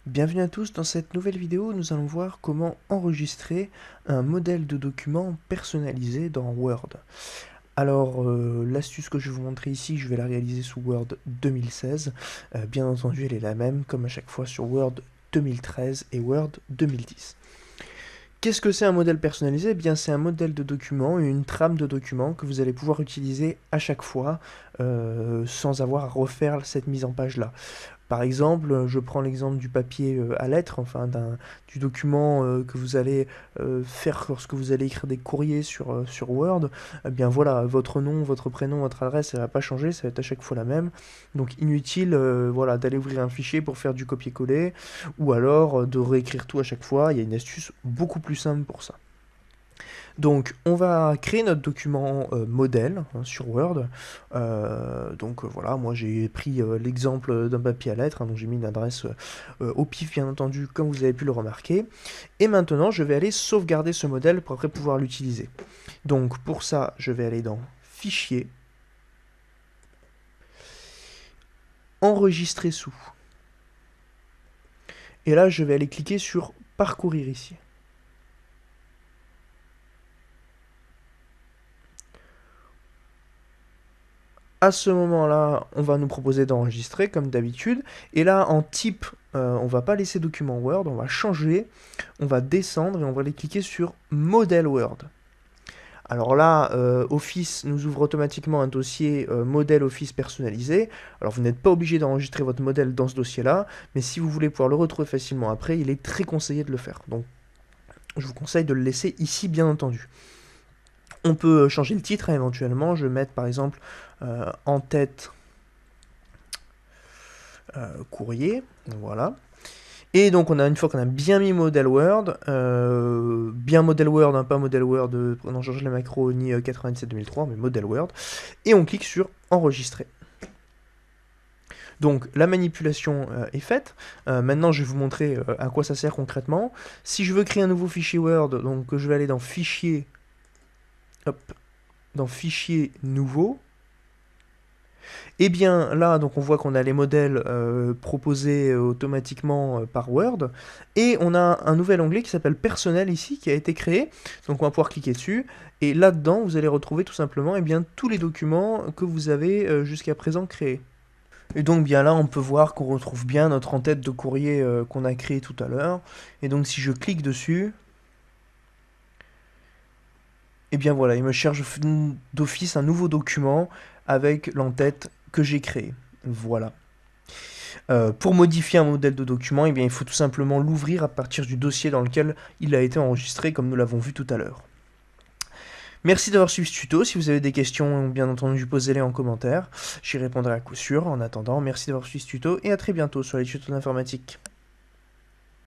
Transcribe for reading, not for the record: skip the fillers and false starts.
Bienvenue à tous, dans cette nouvelle vidéo, nous allons voir comment enregistrer un modèle de document personnalisé dans Word. Alors, l'astuce que je vais vous montrer ici, je vais la réaliser sous Word 2016. Bien entendu, elle est la même, comme à chaque fois sur Word 2013 et Word 2010. Qu'est-ce que c'est un modèle personnalisé? Eh bien, c'est un modèle de document, une trame de document que vous allez pouvoir utiliser à chaque fois sans avoir à refaire cette mise en page-là. Par exemple, je prends l'exemple du papier à lettres, enfin du document que vous allez faire lorsque vous allez écrire des courriers sur Word. Eh bien voilà, votre nom, votre prénom, votre adresse, ça ne va pas changer, ça va être à chaque fois la même. Donc inutile voilà, d'aller ouvrir un fichier pour faire du copier-coller, ou alors de réécrire tout à chaque fois. Il y a une astuce beaucoup plus simple pour ça. Donc on va créer notre document modèle sur Word. Voilà, moi j'ai pris l'exemple d'un papier à lettres, donc j'ai mis une adresse au pif bien entendu, comme vous avez pu le remarquer. Et maintenant je vais aller sauvegarder ce modèle pour après pouvoir l'utiliser. Donc pour ça, je vais aller dans Fichier, Enregistrer sous. Et là je vais aller cliquer sur Parcourir ici. À ce moment-là, on va nous proposer d'enregistrer comme d'habitude. Et là, en type, on va pas laisser document Word, on va changer, on va descendre et on va aller cliquer sur Modèle Word. Alors là, Office nous ouvre automatiquement un dossier modèle Office personnalisé. Alors vous n'êtes pas obligé d'enregistrer votre modèle dans ce dossier-là, mais si vous voulez pouvoir le retrouver facilement après, il est très conseillé de le faire. Donc je vous conseille de le laisser ici, bien entendu. On peut changer le titre éventuellement, je vais mettre par exemple en tête courrier, voilà. Et donc une fois qu'on a bien mis modèle Word, bien modèle Word, hein, pas modèle Word, non Georges les macros ni 97-2003, mais modèle Word, et on clique sur enregistrer. Donc la manipulation est faite. Maintenant je vais vous montrer à quoi ça sert concrètement. Si je veux créer un nouveau fichier Word, donc je vais aller dans Fichier, hop, dans Fichier nouveau. Et bien là, donc on voit qu'on a les modèles proposés automatiquement par Word, et on a un nouvel onglet qui s'appelle Personnel ici, qui a été créé, donc on va pouvoir cliquer dessus, et là-dedans vous allez retrouver tout simplement tous les documents que vous avez jusqu'à présent créés. Et donc bien là on peut voir qu'on retrouve bien notre en-tête de courrier qu'on a créé tout à l'heure, et donc si je clique dessus, et bien voilà, il me cherche d'office un nouveau document avec l'en-tête que j'ai créé. Voilà. Pour modifier un modèle de document, eh bien, il faut tout simplement l'ouvrir à partir du dossier dans lequel il a été enregistré, comme nous l'avons vu tout à l'heure. Merci d'avoir suivi ce tuto. Si vous avez des questions, bien entendu, posez-les en commentaire. J'y répondrai à coup sûr. En attendant, merci d'avoir suivi ce tuto et à très bientôt sur les tutos d'informatique.